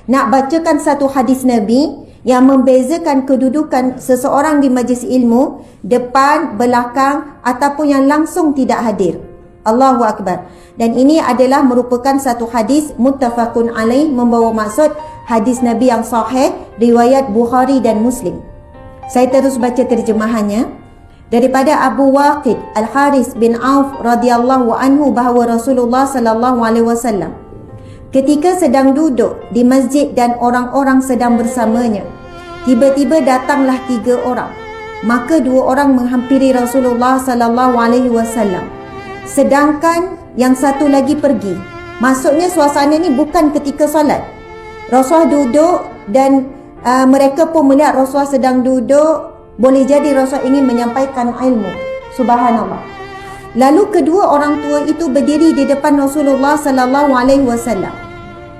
nak bacakan satu hadis Nabi yang membezakan kedudukan seseorang di majlis ilmu, depan, belakang ataupun yang langsung tidak hadir. Allahu Akbar. Dan ini adalah merupakan satu hadis muttafaqun alaih, membawa maksud hadis Nabi yang sahih riwayat Bukhari dan Muslim. Saya terus baca terjemahannya. Daripada Abu Waqid Al-Haris bin Auf radhiyallahu anhu bahawa Rasulullah sallallahu alaihi wasallam ketika sedang duduk di masjid dan orang-orang sedang bersamanya, tiba-tiba datanglah 3 orang. Maka 2 orang menghampiri Rasulullah sallallahu alaihi wasallam, sedangkan yang satu lagi pergi. Maksudnya suasana ni bukan ketika solat. Rasulullah duduk dan mereka pun melihat Rasulullah sedang duduk. Boleh jadi Rasulullah ingin menyampaikan ilmu. Subhanallah. Lalu kedua orang tua itu berdiri di depan Rasulullah sallallahu alaihi wasallam.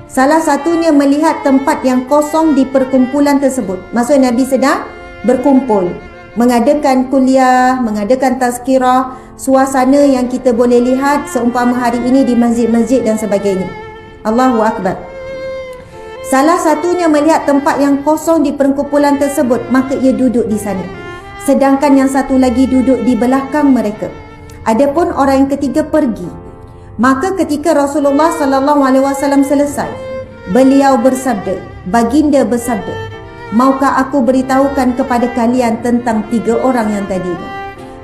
Salah satunya melihat tempat yang kosong di perkumpulan tersebut. Maksud Nabi sedang berkumpul, mengadakan kuliah, mengadakan tazkirah, suasana yang kita boleh lihat seumpama hari ini di masjid-masjid dan sebagainya. Allahu Akbar. Salah satunya melihat tempat yang kosong di perkumpulan tersebut, maka ia duduk di sana. Sedangkan yang satu lagi duduk di belakang mereka. Adapun orang yang ketiga pergi. Maka ketika Rasulullah sallallahu alaihi wasallam selesai, beliau bersabda, baginda bersabda, maukah aku beritahukan kepada kalian tentang 3 orang yang tadi?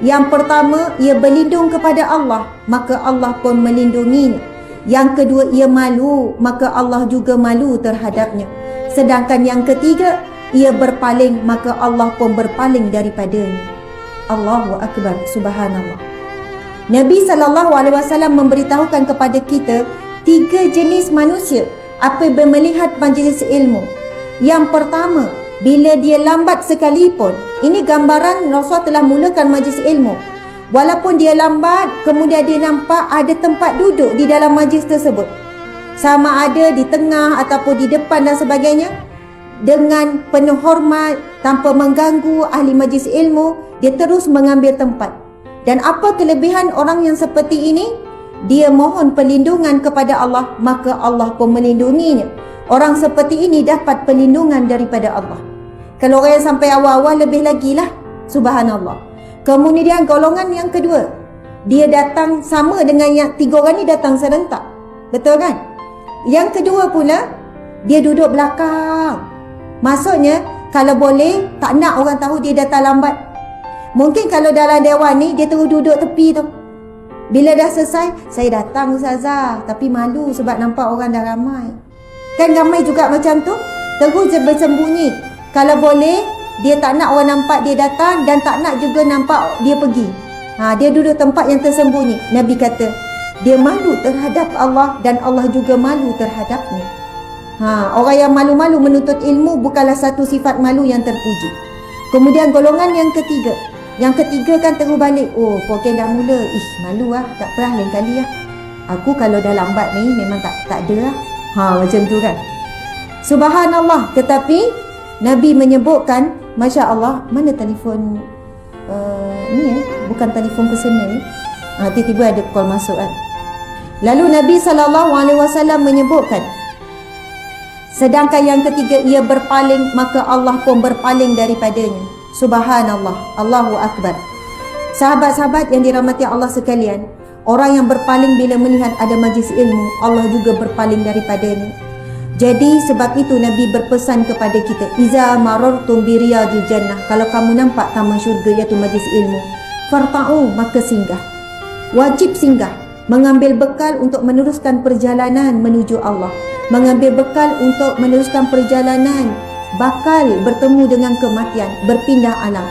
Yang pertama, ia berlindung kepada Allah, maka Allah pun melindunginya. Yang kedua, ia malu, maka Allah juga malu terhadapnya. Sedangkan yang ketiga, ia berpaling, maka Allah pun berpaling daripadanya. Allahu Akbar. Subhanallah. Nabi SAW memberitahukan kepada kita 3 jenis manusia apabila melihat majlis ilmu. Yang pertama, bila dia lambat sekalipun. Ini gambaran Rasulullah telah mulakan majlis ilmu. Walaupun dia lambat, kemudian dia nampak ada tempat duduk di dalam majlis tersebut. Sama ada di tengah ataupun di depan dan sebagainya. Dengan penuh hormat, tanpa mengganggu ahli majlis ilmu, dia terus mengambil tempat. Dan apa kelebihan orang yang seperti ini? Dia mohon perlindungan kepada Allah, maka Allah pun melindunginya. Orang seperti ini dapat perlindungan daripada Allah. Kalau orang yang sampai awal-awal, lebih lagi lah. Subhanallah. Kemudian golongan yang kedua, dia datang sama dengan yang 3 orang ni datang serentak. Betul kan? Yang kedua pula, dia duduk belakang. Maksudnya, kalau boleh, tak nak orang tahu dia datang lambat. Mungkin kalau dalam dewan ni, dia terus duduk tepi tu. Bila dah selesai, saya datang Ustazah, tapi malu sebab nampak orang dah ramai. Kan ramai juga macam tu. Terus dia bersembunyi. Kalau boleh, dia tak nak orang nampak dia datang dan tak nak juga nampak dia pergi. Dia duduk tempat yang tersembunyi. Nabi kata, dia malu terhadap Allah dan Allah juga malu terhadapnya. Orang yang malu-malu menuntut ilmu bukanlah satu sifat malu yang terpuji. Kemudian golongan yang ketiga. Yang ketiga kan terus balik. Oh, pokoknya dah mula. Malu lah. Tak pernah lain kali lah. Aku kalau dah lambat ni memang tak ada lah. Macam tu kan. Subhanallah. Tetapi Nabi menyebutkan, Masya Allah, mana telefon ni bukan telefon personal ni. Tiba-tiba ada call masuk kan. Lalu Nabi SAW menyebutkan, sedangkan yang ketiga ia berpaling, maka Allah pun berpaling daripadanya. Subhanallah. Allahu Akbar. Sahabat-sahabat yang dirahmati Allah sekalian, orang yang berpaling bila melihat ada majlis ilmu, Allah juga berpaling daripadanya. Jadi sebab itu Nabi berpesan kepada kita, iza marartum bi riyadil jannah, kalau kamu nampak taman syurga iaitu majlis ilmu, farta'u, maka singgah. Wajib singgah, mengambil bekal untuk meneruskan perjalanan menuju Allah, mengambil bekal untuk meneruskan perjalanan bakal bertemu dengan kematian, berpindah alam.